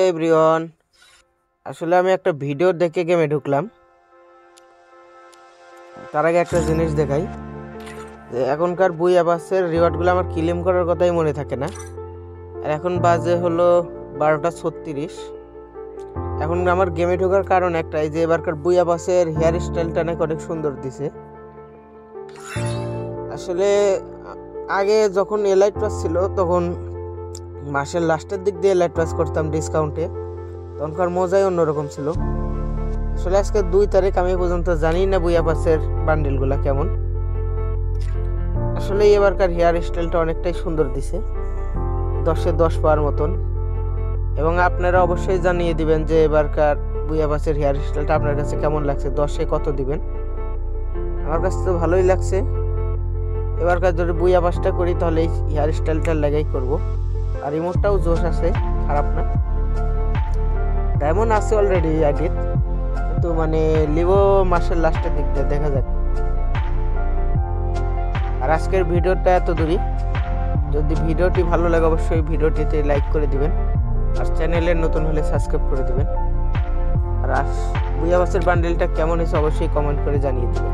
Everyone, আসলে আমি একটা ভিডিও দেখে গেমে ঢুকলাম। তার আগে একটা জিনিস দেখাই যে এখনকার বুইয়া বাসের রিওয়ার্ডগুলো আমার ক্লেম করার কথাই মনে থাকে না। আর এখন বাজে হলো 12:36। এখন আমার গেমে ঢোকার কারণ একটাই যে এবারকার বুইয়া বাসের হেয়ার স্টাইলটা নাকি অনেক সুন্দর দিছে। আসলে আগে যখন এলাইট পাস ছিল তখন মাসের লাস্টের দিক দিয়ে এলাইট পাস করতাম ডিসকাউন্টে, তখনকার মজাই অন্যরকম ছিল। আসলে আজকে 2 তারিখ, আমি পর্যন্ত জানি না বুইয়া পাসের বান্ডেলগুলো কেমন। আসলে এবারকার হেয়ার স্টাইলটা অনেকটাই সুন্দর দিছে, 10-এ 10 পাওয়ার মতন। এবং আপনারা অবশ্যই জানিয়ে দিবেন যে এবারকার বুইয়া পাসের হেয়ার স্টাইলটা আপনার কাছে কেমন লাগছে, 10-এ কত দিবেন। আমার কাছে তো ভালোই লাগছে। এবারকার যদি বুইয়া পাসটা করি তাহলে এই হেয়ার স্টাইলটার লাগাই করব। আর রিমোটটাও জোশ আছে, খারাপ না। ডায়মন্ড আছে অলরেডি আইডির, কিন্তু মানে লিভো মাসের লাস্টের দিক দিয়ে দেখা যাক। আর আজকের ভিডিওটা এত দূরই। যদি ভিডিওটি ভালো লাগে অবশ্যই ভিডিওটিতে লাইক করে দিবেন, আর চ্যানেলে নতুন হলে সাবস্ক্রাইব করে দিবেন। আর বুইয়া বাসের বান্ডেলটা কেমন হয়েছে অবশ্যই কমেন্ট করে জানিয়ে দিবেন।